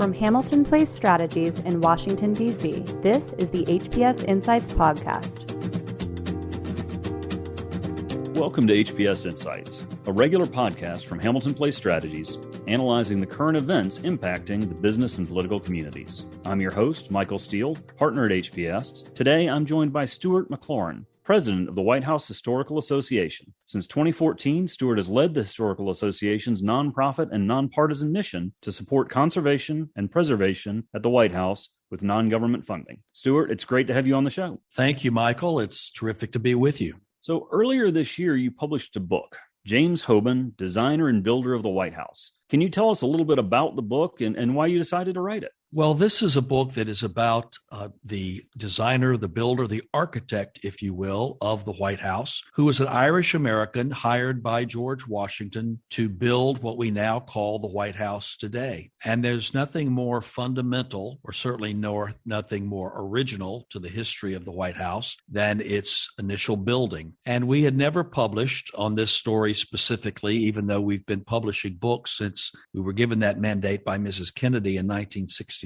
From Hamilton Place Strategies in Washington, D.C., this is the HPS Insights podcast. Welcome to HPS Insights, a regular podcast from Hamilton Place Strategies, analyzing the current events impacting the business and political communities. I'm your host, Michael Steel, partner at HPS. Today, I'm joined by Stewart McLaurin, president of the White House Historical Association. Since 2014, Stewart has led the Historical Association's nonprofit and nonpartisan mission to support conservation and preservation at the White House with non-government funding. Stewart, it's great to have you on the show. Thank you, Michael. It's terrific to be with you. So earlier this year, you published a book, James Hoban, Designer and Builder of the White House. Can you tell us a little bit about the book and why you decided to write it? Well, this is a book that is about the designer, the builder, the architect, if you will, of the White House, who was an Irish American hired by George Washington to build what we now call the White House today. And there's nothing more fundamental, or certainly nothing more original to the history of the White House than its initial building. And we had never published on this story specifically, even though we've been publishing books since we were given that mandate by Mrs. Kennedy in 1962.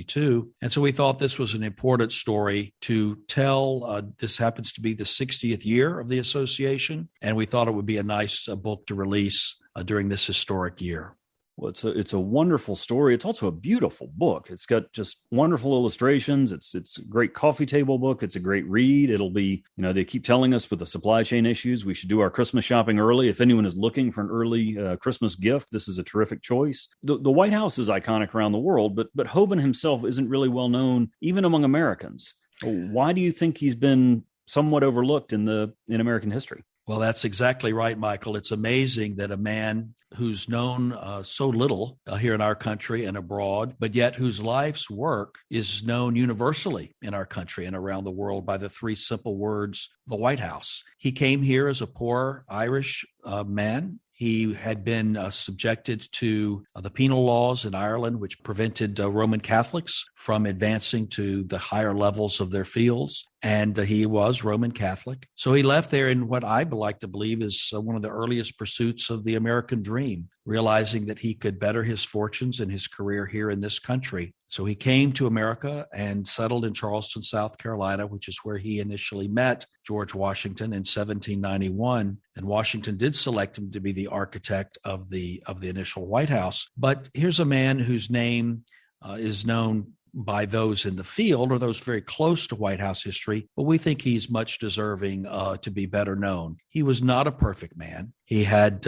And so we thought this was an important story to tell. This happens to be the 60th year of the association, and we thought it would be a nice book to release during this historic year. Well, it's a wonderful story. It's also a beautiful book. It's got just wonderful illustrations. It's a great coffee table book. It's a great read. It'll be, they keep telling us with the supply chain issues, we should do our Christmas shopping early. If anyone is looking for an early Christmas gift, this is a terrific choice. The White House is iconic around the world, but Hoban himself isn't really well known, even among Americans. Why do you think he's been somewhat overlooked in American history? Well, that's exactly right, Michael. It's amazing that a man who's known so little here in our country and abroad, but yet whose life's work is known universally in our country and around the world by the three simple words, the White House. He came here as a poor Irish man. He had been subjected to the penal laws in Ireland, which prevented Roman Catholics from advancing to the higher levels of their fields. And he was Roman Catholic. So he left there in what I like to believe is one of the earliest pursuits of the American dream, realizing that he could better his fortunes and his career here in this country. So he came to America and settled in Charleston, South Carolina, which is where he initially met George Washington in 1791. And Washington did select him to be the architect of the initial White House. But here's a man whose name is known by those in the field or those very close to White House history, but we think he's much deserving to be better known. He was not a perfect man. He had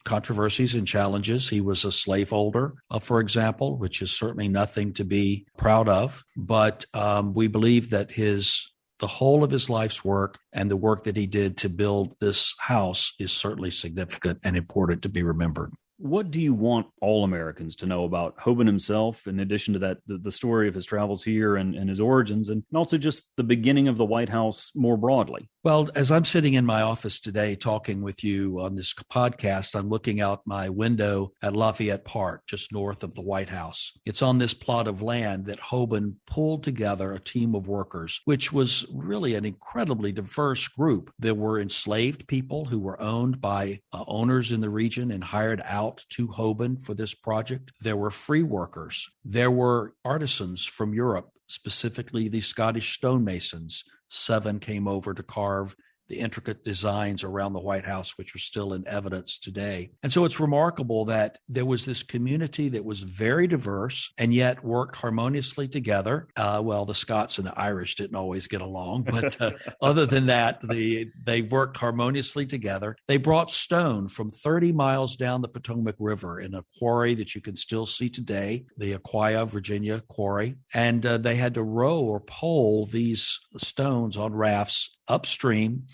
controversies and challenges. He was a slaveholder, for example, which is certainly nothing to be proud of. But we believe that the whole of his life's work and the work that he did to build this house is certainly significant and important to be remembered. What do you want all Americans to know about Hoban himself, in addition to that, the story of his travels here and his origins, and also just the beginning of the White House more broadly? Well, as I'm sitting in my office today talking with you on this podcast, I'm looking out my window at Lafayette Park, just north of the White House. It's on this plot of land that Hoban pulled together a team of workers, which was really an incredibly diverse group. There were enslaved people who were owned by owners in the region and hired out to Hoban for this project. There were free workers. There were artisans from Europe, specifically the Scottish stonemasons. 7 came over to carve the intricate designs around the White House, which are still in evidence today. And so it's remarkable that there was this community that was very diverse and yet worked harmoniously together. The Scots and the Irish didn't always get along, but other than that, they worked harmoniously together. They brought stone from 30 miles down the Potomac River in a quarry that you can still see today, the Aquia, Virginia quarry. And they had to row or pole these stones on rafts upstream,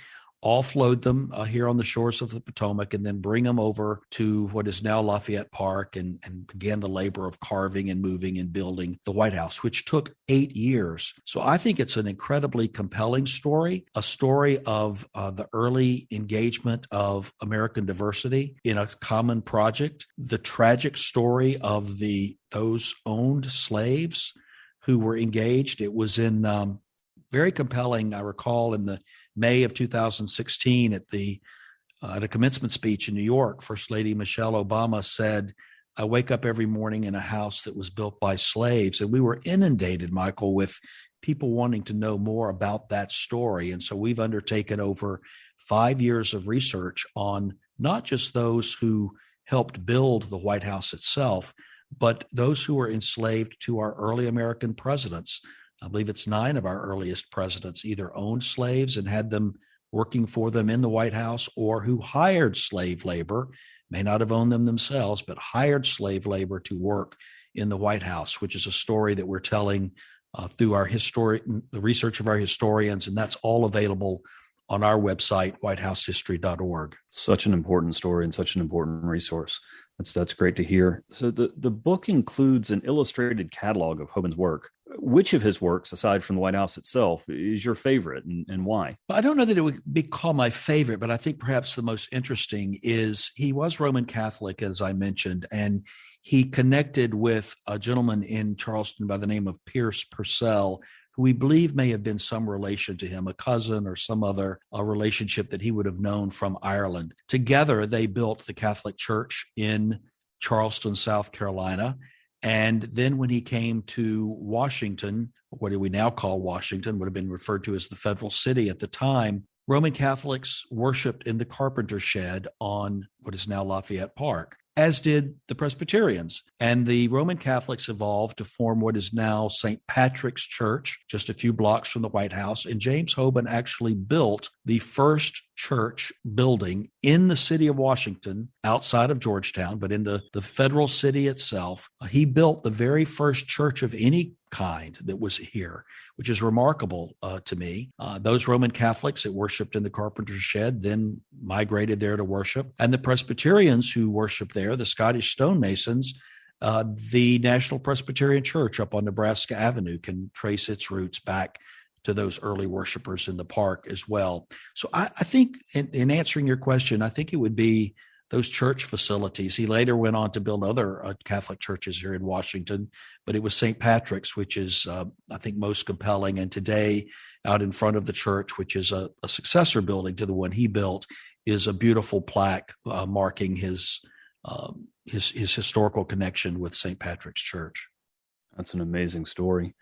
offload them here on the shores of the Potomac, and then bring them over to what is now Lafayette Park and began the labor of carving and moving and building the White House, which took 8 years. So I think it's an incredibly compelling story, a story of the early engagement of American diversity in a common project, the tragic story of those owned slaves who were engaged. It was in very compelling, I recall, in the May of 2016 at a commencement speech in New York, First Lady Michelle Obama said I wake up every morning in a house that was built by slaves, and we were inundated, Michael, with people wanting to know more about that story. And so we've undertaken over 5 years of research on not just those who helped build the White House itself, but those who were enslaved to our early American presidents. I believe it's 9 of our earliest presidents either owned slaves and had them working for them in the White House, or who hired slave labor, may not have owned them themselves, but hired slave labor to work in the White House, which is a story that we're telling through the research of our historians, and that's all available on our website, whitehousehistory.org. Such an important story and such an important resource. That's great to hear. So the book includes an illustrated catalog of Hoban's work. Which of his works, aside from the White House itself, is your favorite, and why? I don't know that it would be called my favorite, but I think perhaps the most interesting is he was Roman Catholic, as I mentioned, and he connected with a gentleman in Charleston by the name of Pierce Purcell, who we believe may have been some relation to him, a cousin or some other relationship that he would have known from Ireland. Together, they built the Catholic Church in Charleston, South Carolina. And then when he came to Washington, what do we now call Washington, would have been referred to as the federal city at the time, Roman Catholics worshiped in the carpenter shed on what is now Lafayette Park, as did the Presbyterians. And the Roman Catholics evolved to form what is now St. Patrick's Church, just a few blocks from the White House. And James Hoban actually built the first church building in the city of Washington, outside of Georgetown, but in the federal city itself. He built the very first church of any kind that was here, which is remarkable to me. Those Roman Catholics that worshiped in the carpenter's shed then migrated there to worship. And the Presbyterians who worshiped there, the Scottish stonemasons, the National Presbyterian Church up on Nebraska Avenue can trace its roots back to those early worshipers in the park as well. So I think in answering your question, I think it would be those church facilities. He later went on to build other Catholic churches here in Washington, but it was St. Patrick's, which is, I think, most compelling. And today, out in front of the church, which is a successor building to the one he built, is a beautiful plaque marking his historical connection with St. Patrick's Church. That's an amazing story.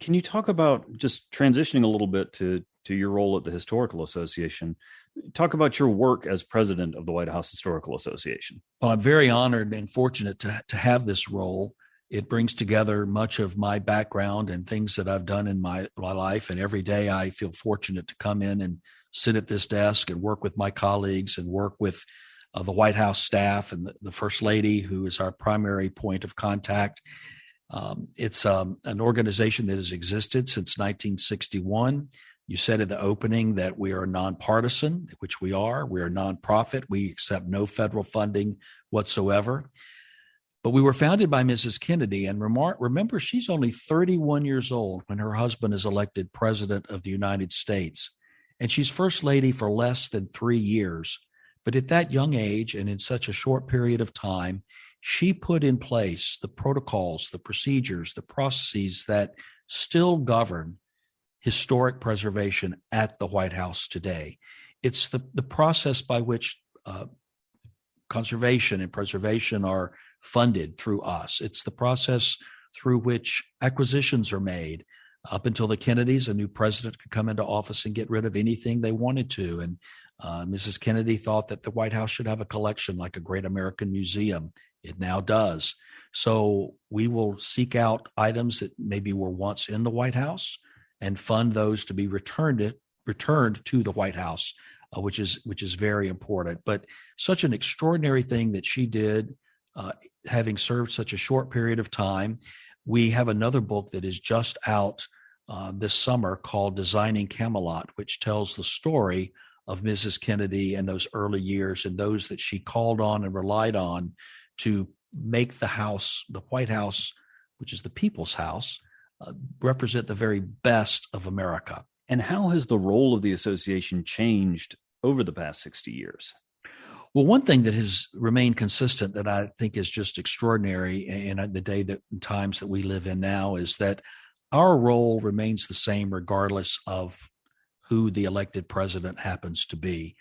Can you talk about, just transitioning a little bit to your role at the Historical Association, talk about your work as president of the White House Historical Association? Well, I'm very honored and fortunate to have this role. It brings together much of my background and things that I've done in my life. And every day I feel fortunate to come in and sit at this desk and work with my colleagues and work with the White House staff and the First Lady, who is our primary point of contact. It's an organization that has existed since 1961. You said at the opening that we are nonpartisan, which we are. We are nonprofit. We accept no federal funding whatsoever. But we were founded by Mrs. Kennedy. And remember, she's only 31 years old when her husband is elected president of the United States. And she's First Lady for less than 3 years. But at that young age and in such a short period of time, she put in place the protocols, the procedures, the processes that still govern historic preservation at the White House today. It's the process by which conservation and preservation are funded through us. It's the process through which acquisitions are made. Up until the Kennedys, a new president could come into office and get rid of anything they wanted to. And Mrs. Kennedy thought that the White House should have a collection like a great American museum. It now does. So we will seek out items that maybe were once in the White House and fund those to be returned to the White House, which is very important. But such an extraordinary thing that she did, having served such a short period of time. We have another book that is just out this summer called Designing Camelot, which tells the story of Mrs. Kennedy and those early years and those that she called on and relied on to make the house, the White House, which is the people's house, represent the very best of America. And how has the role of the association changed over the past 60 years? Well, one thing that has remained consistent that I think is just extraordinary in the day that times that we live in now is that our role remains the same regardless of who the elected president happens to be.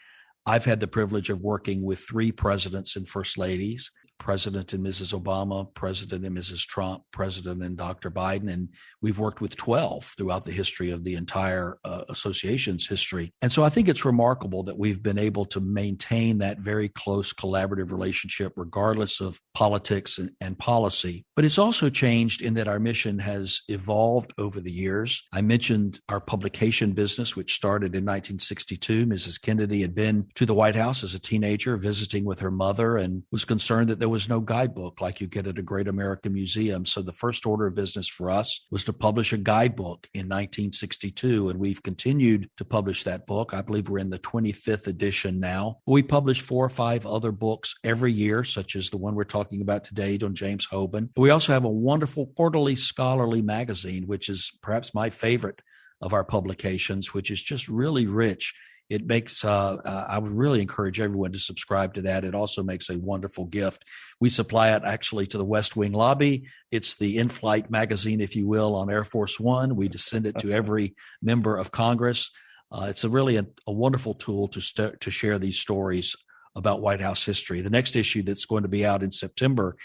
I've had the privilege of working with 3 presidents and first ladies. President and Mrs. Obama, President and Mrs. Trump, President and Dr. Biden, and we've worked with 12 throughout the history of the entire association's history. And so I think it's remarkable that we've been able to maintain that very close collaborative relationship regardless of politics and policy. But it's also changed in that our mission has evolved over the years. I mentioned our publication business, which started in 1962. Mrs. Kennedy had been to the White House as a teenager visiting with her mother and was concerned that there was no guidebook like you get at a great American museum. So the first order of business for us was to publish a guidebook in 1962, and we've continued to publish that book. I believe we're in the 25th edition now. We publish 4 or 5 other books every year, such as the one we're talking about today on James Hoban. We also have a wonderful quarterly scholarly magazine, which is perhaps my favorite of our publications, which is just really rich. It makes, I would really encourage everyone to subscribe to that. It also makes a wonderful gift. We supply it actually to the West Wing lobby. It's the in-flight magazine, if you will, on Air Force One. We send it to every member of Congress. It's really a wonderful tool to share these stories about White House history. The next issue that's going to be out in September,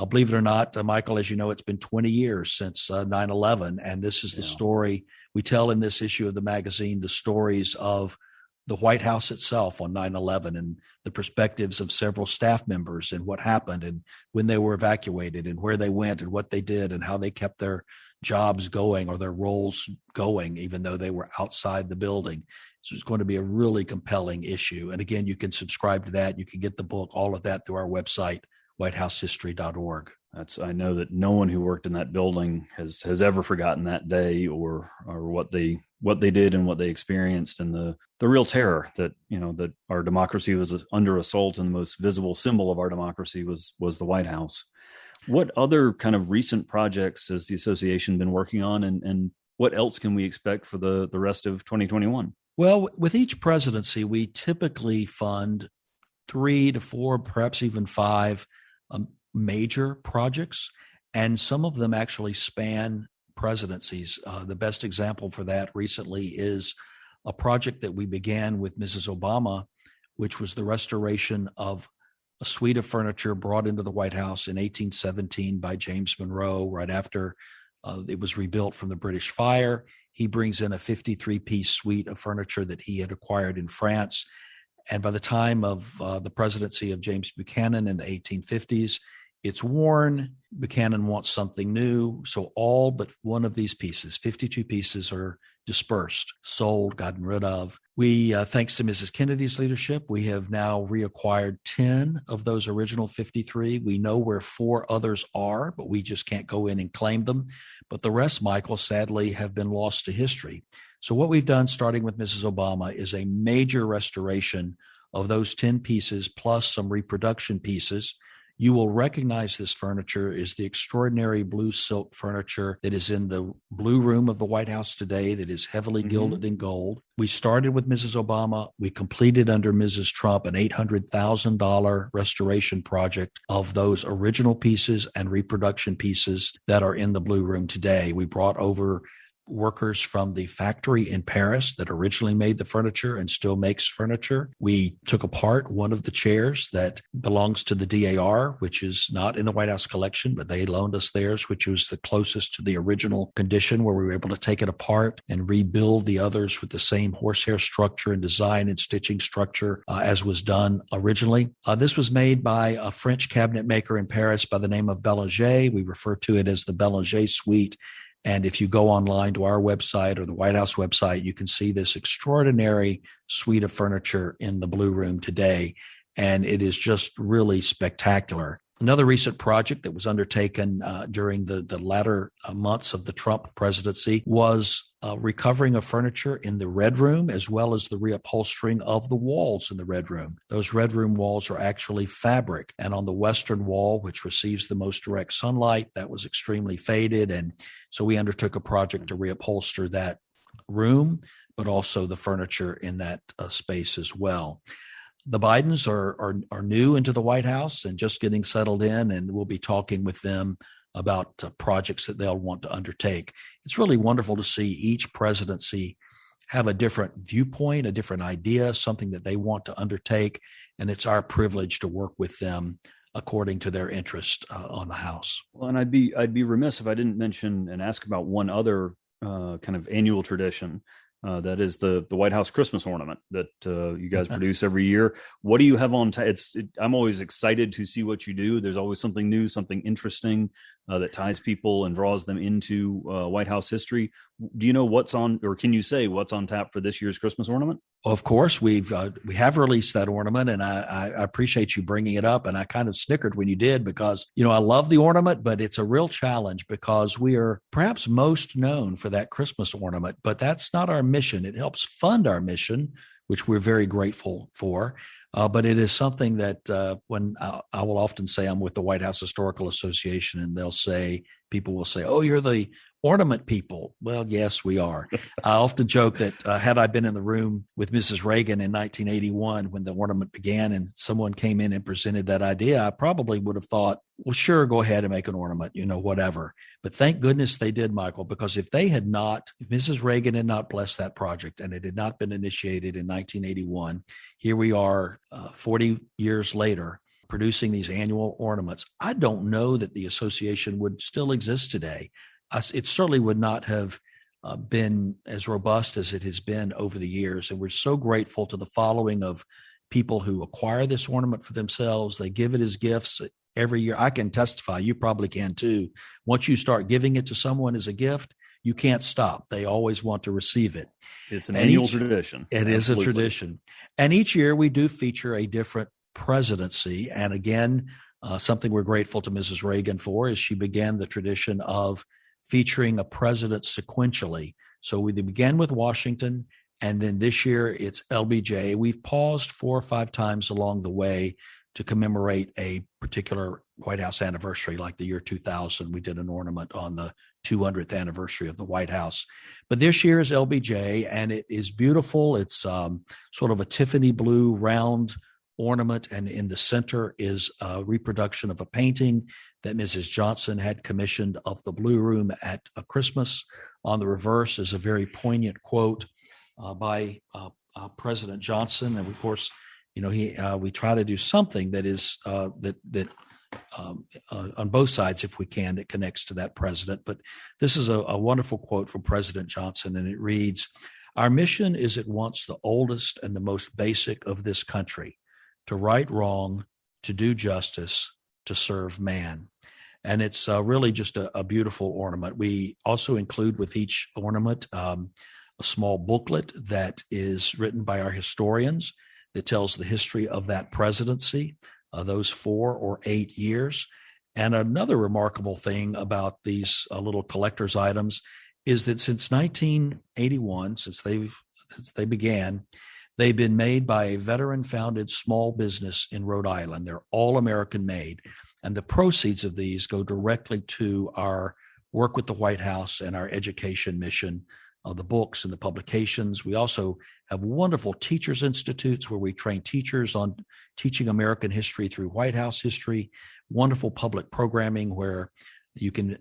believe it or not, Michael, as you know, it's been 20 years since 9/11. And this is the story we tell in this issue of the magazine, the stories of the White House itself on 9/11 and the perspectives of several staff members and what happened and when they were evacuated and where they went and what they did and how they kept their jobs going or their roles going, even though they were outside the building. So it's going to be a really compelling issue. And again, you can subscribe to that. You can get the book, all of that through our website, whitehousehistory.org. I know that no one who worked in that building has ever forgotten that day or what they did and what they experienced and the real terror that that our democracy was under assault, and the most visible symbol of our democracy was the White House. What other kind of recent projects has the association been working on, and what else can we expect for the rest of 2021? Well, with each presidency, we typically fund 3 to 4, perhaps even 5 major projects, and some of them actually span presidencies. The best example for that recently is a project that we began with Mrs. Obama, which was the restoration of a suite of furniture brought into the White House in 1817 by James Monroe, right after it was rebuilt from the British fire. He brings in a 53-piece suite of furniture that he had acquired in France. And by the time of the presidency of James Buchanan in the 1850s, it's worn. Buchanan wants something new. So all but one of these pieces, 52 pieces, are dispersed, sold, gotten rid of. We, thanks to Mrs. Kennedy's leadership, we have now reacquired 10 of those original 53. We know where 4 others are, but we just can't go in and claim them. But the rest, Michael, sadly, have been lost to history. So what we've done, starting with Mrs. Obama, is a major restoration of those 10 pieces plus some reproduction pieces. You will recognize this furniture is the extraordinary blue silk furniture that is in the blue room of the White House today that is heavily gilded in gold. We started with Mrs. Obama. We completed under Mrs. Trump an $800,000 restoration project of those original pieces and reproduction pieces that are in the blue room today. We brought over workers from the factory in Paris that originally made the furniture and still makes furniture. We took apart one of the chairs that belongs to the DAR, which is not in the White House collection, but they loaned us theirs, which was the closest to the original condition, where we were able to take it apart and rebuild the others with the same horsehair structure and design and stitching structure as was done originally. This was made by a French cabinet maker in Paris by the name of Bélanger. We refer to it as the Bélanger Suite. And if you go online to our website or the White House website, you can see this extraordinary suite of furniture in the Blue Room today. And it is just really spectacular. Another recent project that was undertaken during the latter months of the Trump presidency was recovering of furniture in the Red Room, as well as the reupholstering of the walls in the Red Room. Those Red Room walls are actually fabric. And on the western wall, which receives the most direct sunlight, that was extremely faded. And so we undertook a project to reupholster that room, but also the furniture in that space as well. The Bidens are new into the White House and just getting settled in, and we'll be talking with them about projects that they'll want to undertake. It's really wonderful to see each presidency have a different viewpoint, a different idea, something that they want to undertake, and it's our privilege to work with them according to their interest on the house. Well, and I'd be remiss if I didn't mention and ask about one other kind of annual tradition. That is the White House Christmas ornament that you guys produce every year. What do you have on? I'm always excited to see what you do. There's always something new, something interesting that ties people and draws them into White House history. Do you know what's on, or can you say what's on tap for this year's Christmas ornament? Of course, we have released that ornament, and I appreciate you bringing it up. And I kind of snickered when you did, because I love the ornament, but it's a real challenge because we are perhaps most known for that Christmas ornament, but that's not our mission. It helps fund our mission, which we're very grateful for. But it is something that when I will often say I'm with the White House Historical Association, and people will say, "Oh, you're the ornament people." Well, yes, we are. I often joke that had I been in the room with Mrs. Reagan in 1981 when the ornament began and someone came in and presented that idea, I probably would have thought, well, sure, go ahead and make an ornament, whatever. But thank goodness they did, Michael, because if Mrs. Reagan had not blessed that project and it had not been initiated in 1981, here we are 40 years later producing these annual ornaments. I don't know that the association would still exist today. It certainly would not have been as robust as it has been over the years. And we're so grateful to the following of people who acquire this ornament for themselves. They give it as gifts every year. I can testify, you probably can too. Once you start giving it to someone as a gift, you can't stop. They always want to receive it. It's an annual tradition. It is a tradition. And each year we do feature a different presidency. And again, something we're grateful to Mrs. Reagan for is she began the tradition of featuring a president sequentially. So we began with Washington, and then this year it's LBJ. We've paused 4 or 5 times along the way to commemorate a particular White House anniversary, like the year 2000. We did an ornament on the 200th anniversary of the White House. But this year is LBJ, and it is beautiful. It's sort of a Tiffany blue round ornament, and in the center is a reproduction of a painting that Mrs. Johnson had commissioned of the Blue Room at a Christmas. On the reverse is a very poignant quote by President Johnson, and of course, we try to do something that is that on both sides, if we can, that connects to that president. But this is a wonderful quote from President Johnson, and it reads, "Our mission is at once the oldest and the most basic of this country: to right wrong, to do justice, to serve man." And it's really just a beautiful ornament. We also include with each ornament a small booklet that is written by our historians that tells the history of that presidency, those 4 or 8 years. And another remarkable thing about these little collector's items is that since 1981, since they began, they've been made by a veteran-founded small business in Rhode Island. They're all American made. And the proceeds of these go directly to our work with the White House and our education mission, the books and the publications. We also have wonderful teachers' institutes where we train teachers on teaching American history through White House history, wonderful public programming where you can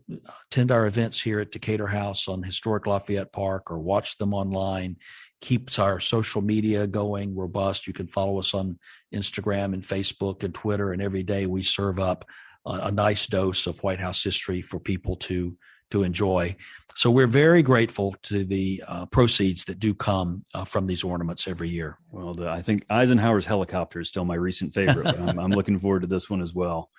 attend our events here at Decatur House on historic Lafayette Park or watch them online. Keeps our social media going robust. You can follow us on Instagram and Facebook and Twitter, and every day we serve up a nice dose of White House history for people to enjoy. So we're very grateful to the proceeds that do come from these ornaments every year. Well, I think Eisenhower's helicopter is still my recent favorite. But I'm looking forward to this one as well.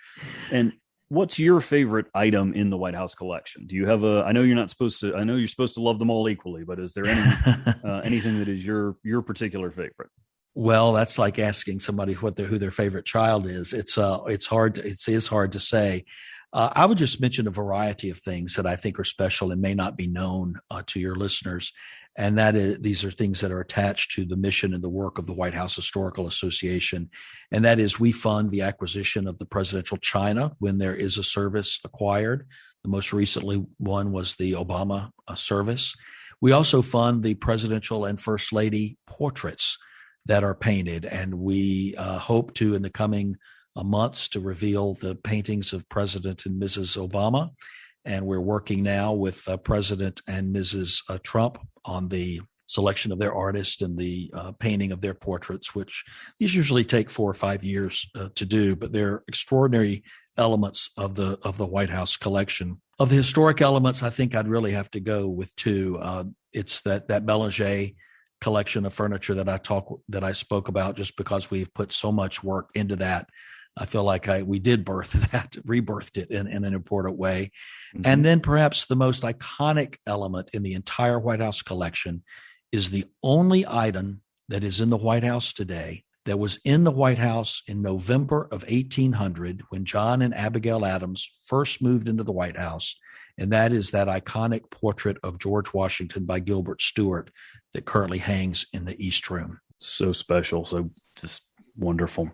And what's your favorite item in the White House collection? Do you have I know you're supposed to love them all equally, but is there anything that is your particular favorite? Well, that's like asking somebody who their favorite child is. It is hard to say. I would just mention a variety of things that I think are special and may not be known to your listeners. And that is, these are things that are attached to the mission and the work of the White House Historical Association. And that is, we fund the acquisition of the presidential china when there is a service acquired. The most recently one was the Obama service. We also fund the presidential and first lady portraits that are painted. And we hope to, in the coming months, to reveal the paintings of President and Mrs. Obama. And we're working now with President and Mrs. Trump on the selection of their artist and the painting of their portraits, which these usually take 4 or 5 years to do, but they're extraordinary elements of the White House collection. Of the historic elements, I think I'd really have to go with two. It's that Belanger collection of furniture that I spoke about, just because we've put so much work into that. I feel like we did rebirthed it in an important way. Mm-hmm. And then perhaps the most iconic element in the entire White House collection is the only item that is in the White House today that was in the White House in November of 1800 when John and Abigail Adams first moved into the White House. And that is that iconic portrait of George Washington by Gilbert Stewart that currently hangs in the East Room. So special, so just wonderful.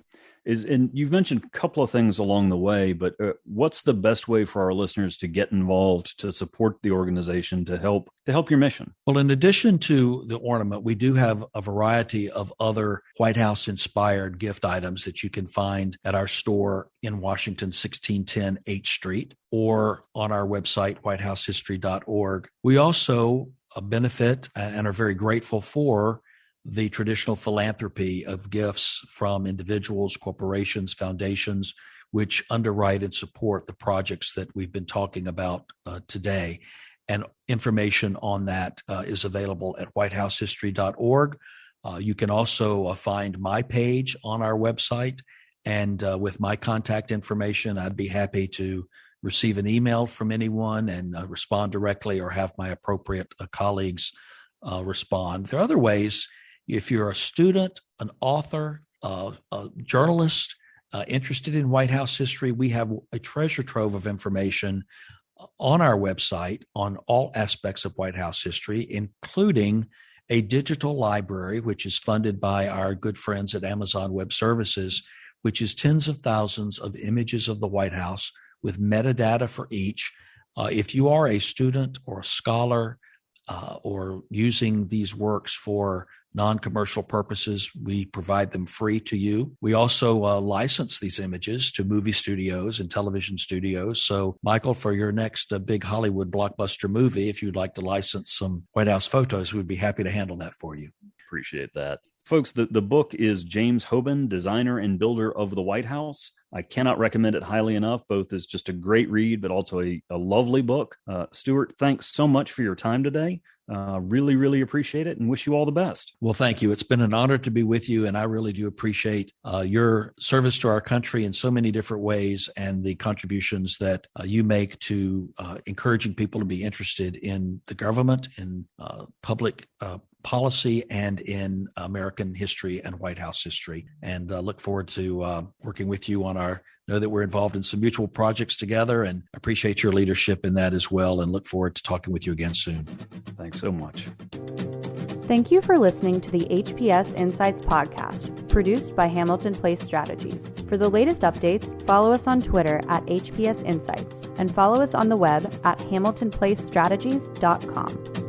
And you've mentioned a couple of things along the way, but what's the best way for our listeners to get involved, to support the organization, to help your mission? Well, in addition to the ornament, we do have a variety of other White House-inspired gift items that you can find at our store in Washington, 1610 H Street, or on our website, whitehousehistory.org. We also benefit and are very grateful for the traditional philanthropy of gifts from individuals, corporations, foundations, which underwrite and support the projects that we've been talking about today. And information on that is available at whitehousehistory.org. You can also find my page on our website. And with my contact information, I'd be happy to receive an email from anyone and respond directly, or have my appropriate colleagues respond. There are other ways. If you're a student, an author, a journalist interested in White House history, we have a treasure trove of information on our website on all aspects of White House history, including a digital library, which is funded by our good friends at Amazon Web Services, which is tens of thousands of images of the White House with metadata for each. If you are a student or a scholar or using these works for non-commercial purposes, we provide them free to you. We also license these images to movie studios and television studios. So, Michael, for your next big Hollywood blockbuster movie, if you'd like to license some White House photos, we'd be happy to handle that for you. Appreciate that. Folks, the book is James Hoban, Designer and Builder of the White House. I cannot recommend it highly enough, both as just a great read, but also a lovely book. Stewart, thanks so much for your time today. Really, really appreciate it and wish you all the best. Well, thank you. It's been an honor to be with you, and I really do appreciate your service to our country in so many different ways, and the contributions that you make to encouraging people to be interested in the government, in public policy, and in American history and White House history. And look forward to working with you on know that we're involved in some mutual projects together, and appreciate your leadership in that as well, and look forward to talking with you again soon. Thanks so much. Thank you for listening to the HPS Insights podcast, produced by Hamilton Place Strategies. For the latest updates, follow us on Twitter at HPS Insights, and follow us on the web at hamiltonplacestrategies.com.